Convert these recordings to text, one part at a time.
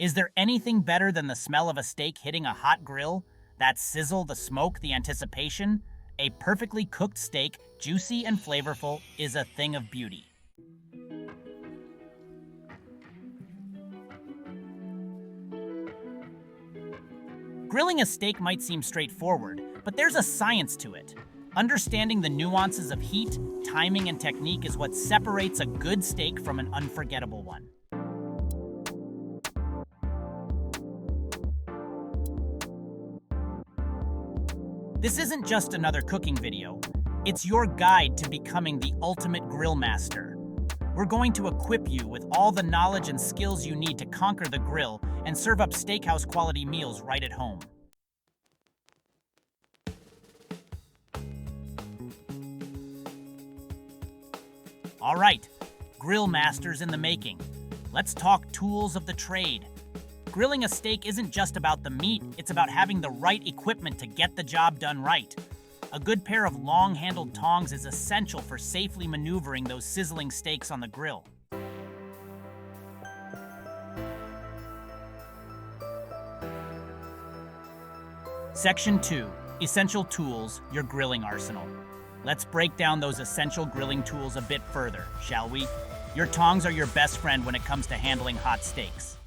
Is there anything better than the smell of a steak hitting a hot grill? That sizzle, the smoke, the anticipation? A perfectly cooked steak, juicy and flavorful, is a thing of beauty. Grilling a steak might seem straightforward, but there's a science to it. Understanding the nuances of heat, timing, and technique is what separates a good steak from an unforgettable one. This isn't just another cooking video. It's your guide to becoming the ultimate grill master. We're going to equip you with all the knowledge and skills you need to conquer the grill and serve up steakhouse quality meals right at home. All right, grill masters in the making. Let's talk tools of the trade. Grilling a steak isn't just about the meat, it's about having the right equipment to get the job done right. A good pair of long-handled tongs is essential for safely maneuvering those sizzling steaks on the grill. Section 2. Essential Tools, your grilling arsenal. Let's break down those essential grilling tools a bit further, shall we? Your tongs are your best friend when it comes to handling hot steaks.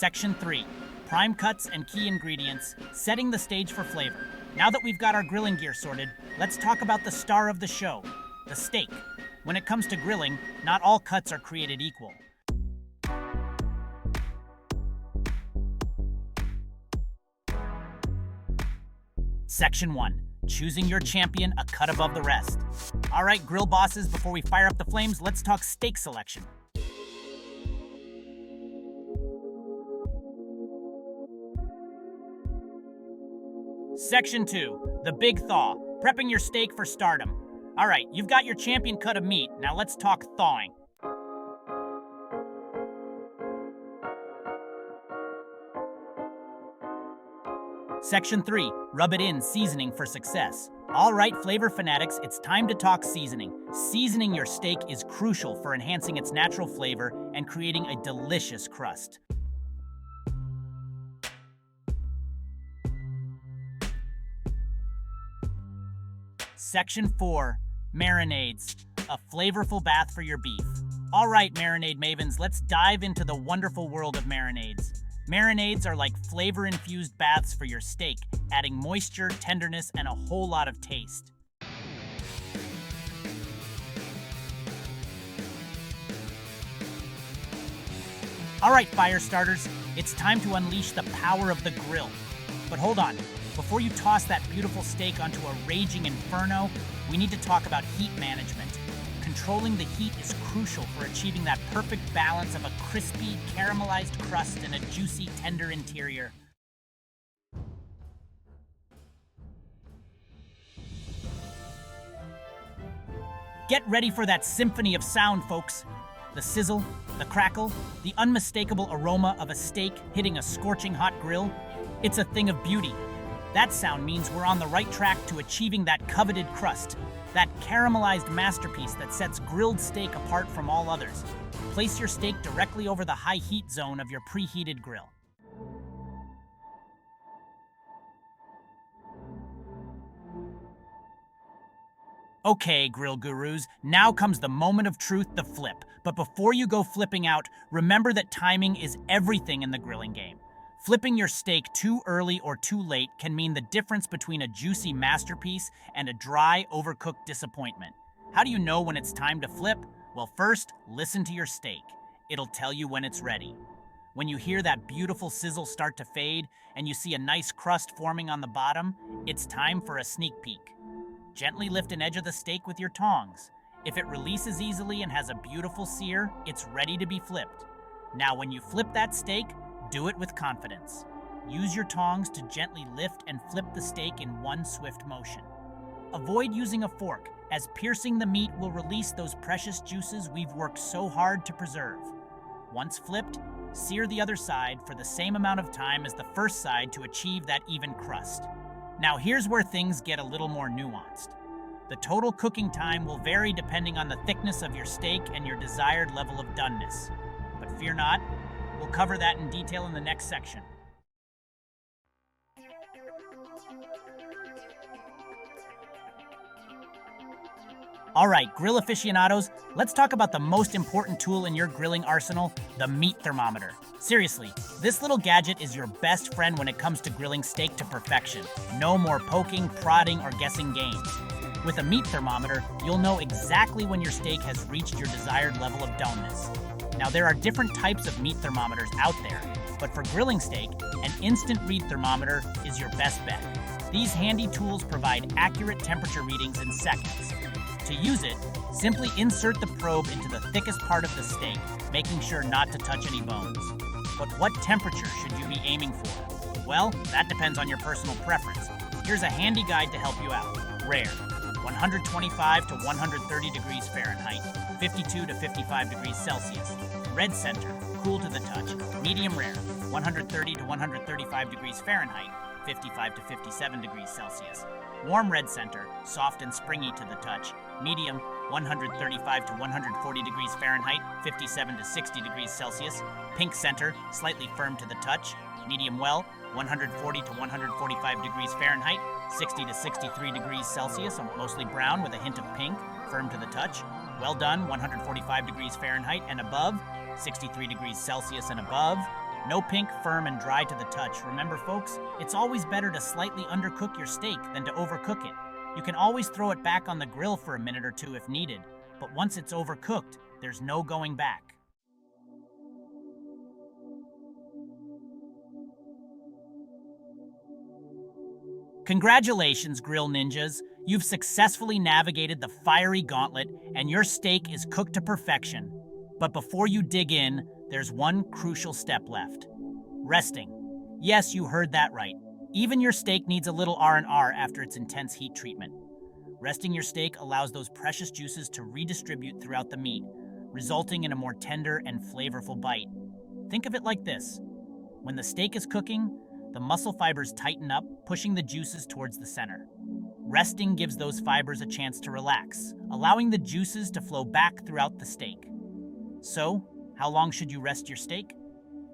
Section 3. Prime cuts and key ingredients, setting the stage for flavor. Now that we've got our grilling gear sorted, let's talk about the star of the show, the steak. When it comes to grilling, not all cuts are created equal. Section 1. Choosing your champion a cut above the rest. All right, grill bosses, before we fire up the flames, let's talk steak selection. Section 2. The big thaw. Prepping your steak for stardom. All right, you've got your champion cut of meat. Now let's talk thawing. Section 3. Rub it in, seasoning for success. All right, flavor fanatics, it's time to talk seasoning. Seasoning your steak is crucial for enhancing its natural flavor and creating a delicious crust. Section 4. Marinades. A flavorful bath for your beef. All right, marinade mavens, let's dive into the wonderful world of marinades. Marinades are like flavor-infused baths for your steak, adding moisture, tenderness, and a whole lot of taste. All right, fire starters, it's time to unleash the power of the grill. But hold on, before you toss that beautiful steak onto a raging inferno, we need to talk about heat management. Controlling the heat is crucial for achieving that perfect balance of a crispy, caramelized crust and a juicy, tender interior. Get ready for that symphony of sound, folks. The sizzle, the crackle, the unmistakable aroma of a steak hitting a scorching hot grill. It's a thing of beauty. That sound means we're on the right track to achieving that coveted crust, that caramelized masterpiece that sets grilled steak apart from all others. Place your steak directly over the high heat zone of your preheated grill. Okay, grill gurus, now comes the moment of truth, the flip. But before you go flipping out, remember that timing is everything in the grilling game. Flipping your steak too early or too late can mean the difference between a juicy masterpiece and a dry, overcooked disappointment. How do you know when it's time to flip? Well, first, listen to your steak. It'll tell you when it's ready. When you hear that beautiful sizzle start to fade and you see a nice crust forming on the bottom, it's time for a sneak peek. Gently lift an edge of the steak with your tongs. If it releases easily and has a beautiful sear, it's ready to be flipped. Now, when you flip that steak, do it with confidence. Use your tongs to gently lift and flip the steak in one swift motion. Avoid using a fork, as piercing the meat will release those precious juices we've worked so hard to preserve. Once flipped, sear the other side for the same amount of time as the first side to achieve that even crust. Now here's where things get a little more nuanced. The total cooking time will vary depending on the thickness of your steak and your desired level of doneness. But fear not, we'll cover that in detail in the next section. All right, grill aficionados, let's talk about the most important tool in your grilling arsenal, the meat thermometer. Seriously, this little gadget is your best friend when it comes to grilling steak to perfection. No more poking, prodding, or guessing games. With a meat thermometer, you'll know exactly when your steak has reached your desired level of doneness. Now, there are different types of meat thermometers out there, but for grilling steak, an instant read thermometer is your best bet. These handy tools provide accurate temperature readings in seconds. To use it, simply insert the probe into the thickest part of the steak, making sure not to touch any bones. But what temperature should you be aiming for? Well, that depends on your personal preference. Here's a handy guide to help you out. Rare, 125 to 130 degrees Fahrenheit, 52 to 55 degrees Celsius. Red center, cool to the touch. Medium rare, 130 to 135 degrees Fahrenheit, 55 to 57 degrees Celsius. Warm red center, soft and springy to the touch. Medium, 135 to 140 degrees Fahrenheit, 57 to 60 degrees Celsius. Pink center, slightly firm to the touch. Medium well, 140 to 145 degrees Fahrenheit, 60 to 63 degrees Celsius, mostly brown with a hint of pink, firm to the touch. Well done, 145 degrees Fahrenheit and above, 63 degrees Celsius and above. No pink, firm, and dry to the touch. Remember, folks, it's always better to slightly undercook your steak than to overcook it. You can always throw it back on the grill for a minute or two if needed, but once it's overcooked, there's no going back. Congratulations, grill ninjas! You've successfully navigated the fiery gauntlet, and your steak is cooked to perfection. But before you dig in, there's one crucial step left. Resting. Yes, you heard that right. Even your steak needs a little R&R after its intense heat treatment. Resting your steak allows those precious juices to redistribute throughout the meat, resulting in a more tender and flavorful bite. Think of it like this. When the steak is cooking, the muscle fibers tighten up, pushing the juices towards the center. Resting gives those fibers a chance to relax, allowing the juices to flow back throughout the steak. So, how long should you rest your steak?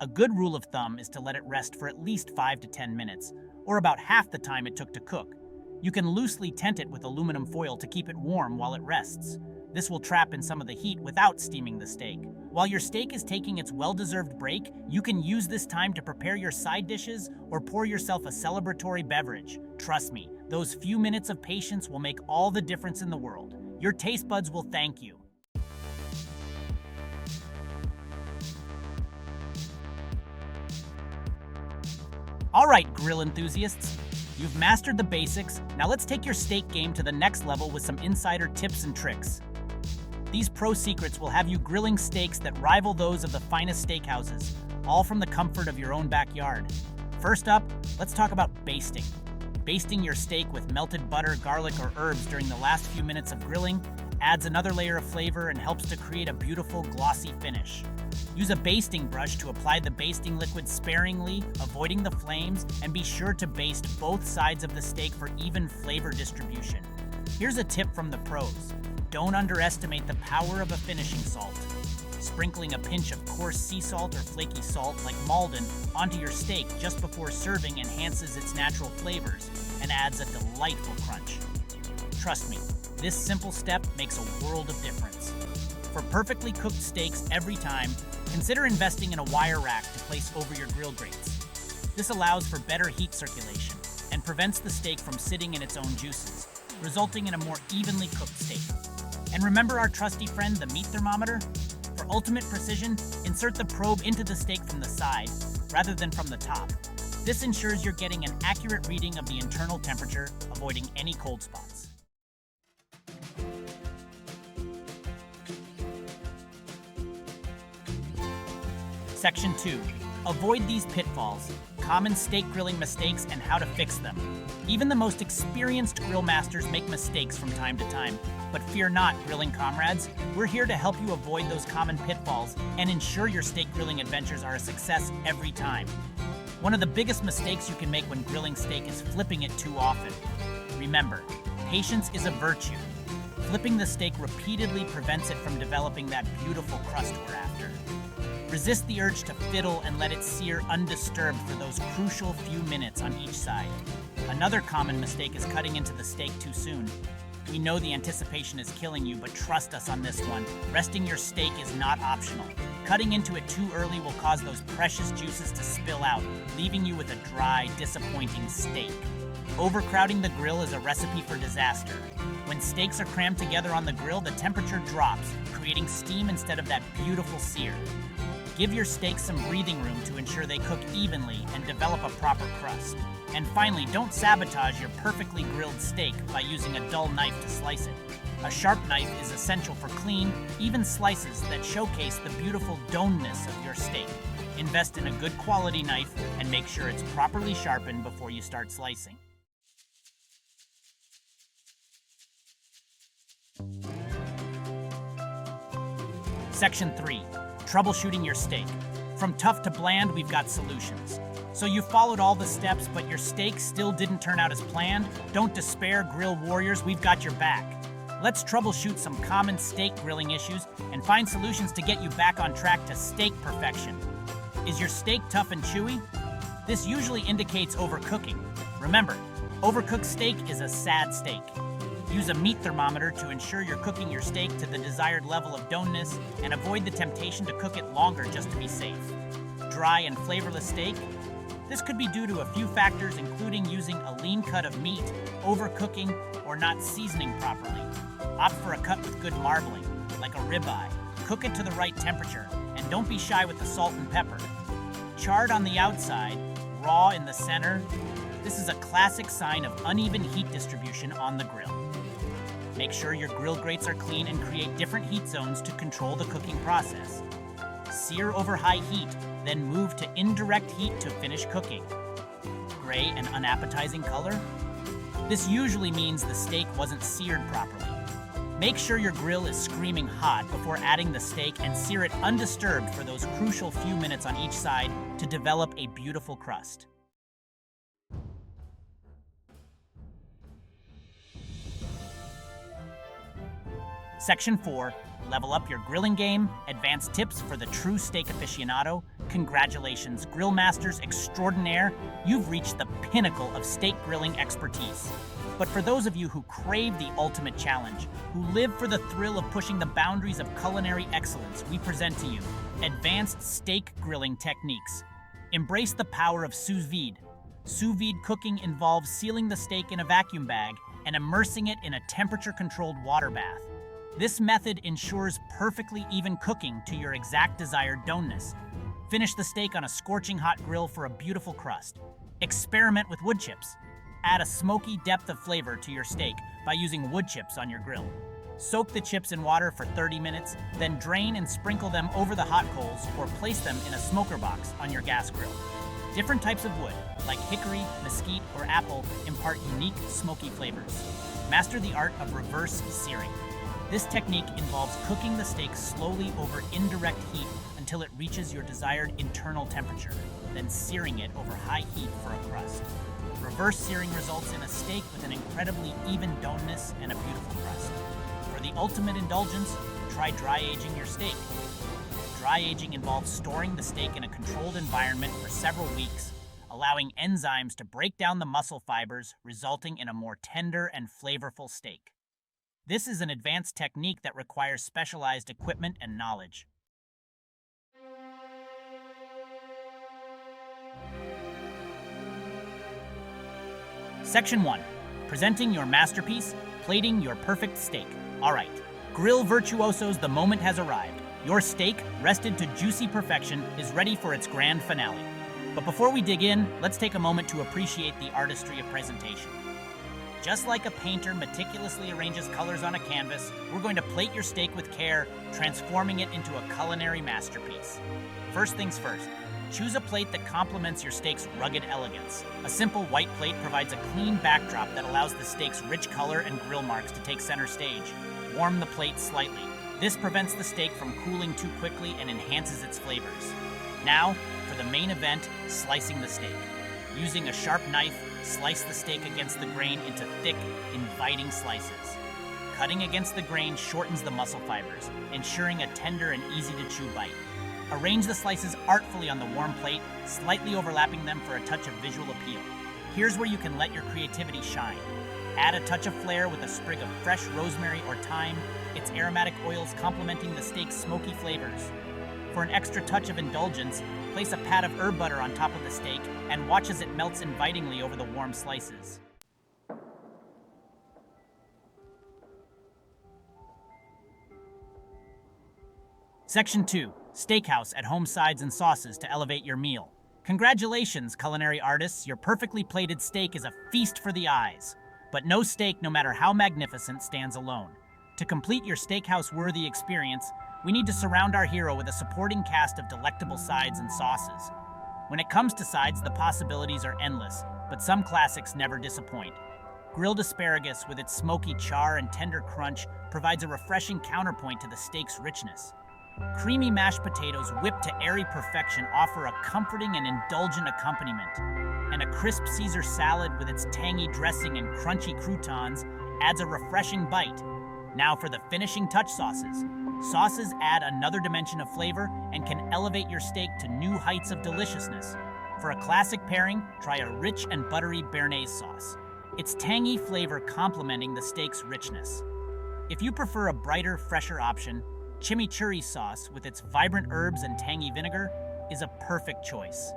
A good rule of thumb is to let it rest for at least 5 to 10 minutes, or about half the time it took to cook. You can loosely tent it with aluminum foil to keep it warm while it rests. This will trap in some of the heat without steaming the steak. While your steak is taking its well-deserved break, you can use this time to prepare your side dishes or pour yourself a celebratory beverage. Trust me, those few minutes of patience will make all the difference in the world. Your taste buds will thank you. All right, grill enthusiasts, you've mastered the basics. Now let's take your steak game to the next level with some insider tips and tricks. These pro secrets will have you grilling steaks that rival those of the finest steakhouses, all from the comfort of your own backyard. First up, let's talk about basting. Basting your steak with melted butter, garlic, or herbs during the last few minutes of grilling adds another layer of flavor and helps to create a beautiful, glossy finish. Use a basting brush to apply the basting liquid sparingly, avoiding the flames, and be sure to baste both sides of the steak for even flavor distribution. Here's a tip from the pros. Don't underestimate the power of a finishing salt. Sprinkling a pinch of coarse sea salt or flaky salt like Maldon onto your steak just before serving enhances its natural flavors and adds a delightful crunch. Trust me, this simple step makes a world of difference. For perfectly cooked steaks every time, consider investing in a wire rack to place over your grill grates. This allows for better heat circulation and prevents the steak from sitting in its own juices, resulting in a more evenly cooked steak. And remember our trusty friend, the meat thermometer? For ultimate precision, insert the probe into the steak from the side rather than from the top. This ensures you're getting an accurate reading of the internal temperature, avoiding any cold spots. Section 2. Avoid these pitfalls, common steak grilling mistakes and how to fix them. Even the most experienced grill masters make mistakes from time to time, but fear not, grilling comrades. We're here to help you avoid those common pitfalls and ensure your steak grilling adventures are a success every time. One of the biggest mistakes you can make when grilling steak is flipping it too often. Remember, patience is a virtue. Flipping the steak repeatedly prevents it from developing that beautiful crust we're after. Resist the urge to fiddle and let it sear undisturbed for those crucial few minutes on each side. Another common mistake is cutting into the steak too soon. We know the anticipation is killing you, but trust us on this one. Resting your steak is not optional. Cutting into it too early will cause those precious juices to spill out, leaving you with a dry, disappointing steak. Overcrowding the grill is a recipe for disaster. When steaks are crammed together on the grill, the temperature drops, creating steam instead of that beautiful sear. Give your steaks some breathing room to ensure they cook evenly and develop a proper crust. And finally, don't sabotage your perfectly grilled steak by using a dull knife to slice it. A sharp knife is essential for clean, even slices that showcase the beautiful doneness of your steak. Invest in a good quality knife and make sure it's properly sharpened before you start slicing. Section 3. Troubleshooting your steak. From tough to bland, we've got solutions. So you followed all the steps, but your steak still didn't turn out as planned? Don't despair, grill warriors, we've got your back. Let's troubleshoot some common steak grilling issues and find solutions to get you back on track to steak perfection. Is your steak tough and chewy? This usually indicates overcooking. Remember, overcooked steak is a sad steak. Use a meat thermometer to ensure you're cooking your steak to the desired level of doneness and avoid the temptation to cook it longer just to be safe. Dry and flavorless steak? This could be due to a few factors, including using a lean cut of meat, overcooking, or not seasoning properly. Opt for a cut with good marbling, like a ribeye. Cook it to the right temperature, and don't be shy with the salt and pepper. Charred on the outside, raw in the center. This is a classic sign of uneven heat distribution on the grill. Make sure your grill grates are clean and create different heat zones to control the cooking process. Sear over high heat, then move to indirect heat to finish cooking. Gray and unappetizing color? This usually means the steak wasn't seared properly. Make sure your grill is screaming hot before adding the steak and sear it undisturbed for those crucial few minutes on each side to develop a beautiful crust. Section 4. Level up your grilling game, advanced tips for the true steak aficionado. Congratulations, grill masters extraordinaire. You've reached the pinnacle of steak grilling expertise. But for those of you who crave the ultimate challenge, who live for the thrill of pushing the boundaries of culinary excellence, we present to you advanced steak grilling techniques. Embrace the power of sous vide. Sous vide cooking involves sealing the steak in a vacuum bag and immersing it in a temperature-controlled water bath. This method ensures perfectly even cooking to your exact desired doneness. Finish the steak on a scorching hot grill for a beautiful crust. Experiment with wood chips. Add a smoky depth of flavor to your steak by using wood chips on your grill. Soak the chips in water for 30 minutes, then drain and sprinkle them over the hot coals or place them in a smoker box on your gas grill. Different types of wood, like hickory, mesquite, or apple, impart unique smoky flavors. Master the art of reverse searing. This technique involves cooking the steak slowly over indirect heat until it reaches your desired internal temperature, then searing it over high heat for a crust. Reverse searing results in a steak with an incredibly even doneness and a beautiful crust. For the ultimate indulgence, try dry aging your steak. Dry aging involves storing the steak in a controlled environment for several weeks, allowing enzymes to break down the muscle fibers, resulting in a more tender and flavorful steak. This is an advanced technique that requires specialized equipment and knowledge. Section 1. Presenting your masterpiece, plating your perfect steak. Alright, grill virtuosos, the moment has arrived. Your steak, rested to juicy perfection, is ready for its grand finale. But before we dig in, let's take a moment to appreciate the artistry of presentation. Just like a painter meticulously arranges colors on a canvas, we're going to plate your steak with care, transforming it into a culinary masterpiece. First things first, choose a plate that complements your steak's rugged elegance. A simple white plate provides a clean backdrop that allows the steak's rich color and grill marks to take center stage. Warm the plate slightly. This prevents the steak from cooling too quickly and enhances its flavors. Now, for the main event, slicing the steak. Using a sharp knife, slice the steak against the grain into thick, inviting slices. Cutting against the grain shortens the muscle fibers, ensuring a tender and easy-to-chew bite. Arrange the slices artfully on the warm plate, slightly overlapping them for a touch of visual appeal. Here's where you can let your creativity shine. Add a touch of flair with a sprig of fresh rosemary or thyme, its aromatic oils complementing the steak's smoky flavors. For an extra touch of indulgence, place a pat of herb butter on top of the steak and watch as it melts invitingly over the warm slices. Section 2. Steakhouse at home sides and sauces to elevate your meal. Congratulations, culinary artists, your perfectly plated steak is a feast for the eyes. But no steak, no matter how magnificent, stands alone. To complete your steakhouse-worthy experience, we need to surround our hero with a supporting cast of delectable sides and sauces. When it comes to sides, the possibilities are endless, but some classics never disappoint. Grilled asparagus with its smoky char and tender crunch provides a refreshing counterpoint to the steak's richness. Creamy mashed potatoes whipped to airy perfection offer a comforting and indulgent accompaniment. And a crisp Caesar salad with its tangy dressing and crunchy croutons adds a refreshing bite. Now for the finishing touch sauces. Sauces add another dimension of flavor and can elevate your steak to new heights of deliciousness. For a classic pairing, try a rich and buttery béarnaise sauce, its tangy flavor complementing the steak's richness. If you prefer a brighter, fresher option, chimichurri sauce with its vibrant herbs and tangy vinegar is a perfect choice.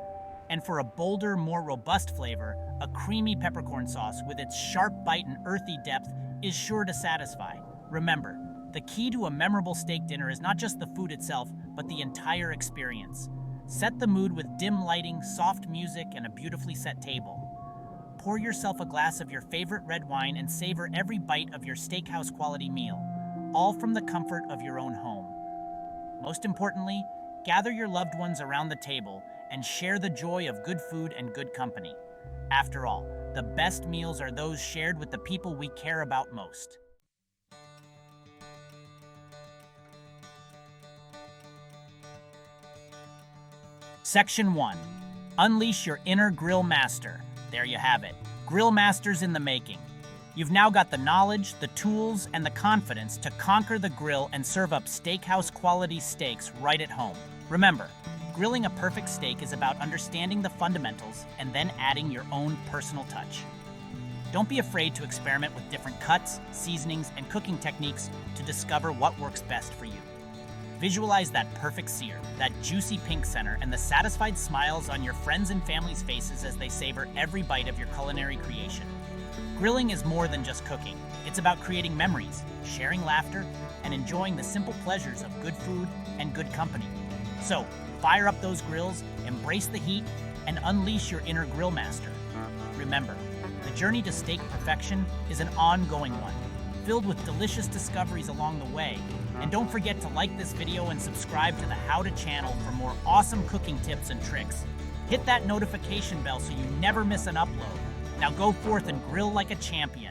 And for a bolder, more robust flavor, a creamy peppercorn sauce with its sharp bite and earthy depth is sure to satisfy. Remember, the key to a memorable steak dinner is not just the food itself, but the entire experience. Set the mood with dim lighting, soft music, and a beautifully set table. Pour yourself a glass of your favorite red wine and savor every bite of your steakhouse quality meal, all from the comfort of your own home. Most importantly, gather your loved ones around the table and share the joy of good food and good company. After all, the best meals are those shared with the people we care about most. Section 1. Unleash your inner grill master. There you have it. Grill masters in the making. You've now got the knowledge, the tools, and the confidence to conquer the grill and serve up steakhouse quality steaks right at home. Remember, grilling a perfect steak is about understanding the fundamentals and then adding your own personal touch. Don't be afraid to experiment with different cuts, seasonings, and cooking techniques to discover what works best for you. Visualize that perfect sear, that juicy pink center, and the satisfied smiles on your friends' and family's faces as they savor every bite of your culinary creation. Grilling is more than just cooking. It's about creating memories, sharing laughter, and enjoying the simple pleasures of good food and good company. So, fire up those grills, embrace the heat, and unleash your inner grill master. Remember, the journey to steak perfection is an ongoing one, filled with delicious discoveries along the way. And don't forget to like this video and subscribe to the How To channel for more awesome cooking tips and tricks. Hit that notification bell so you never miss an upload. Now go forth and grill like a champion.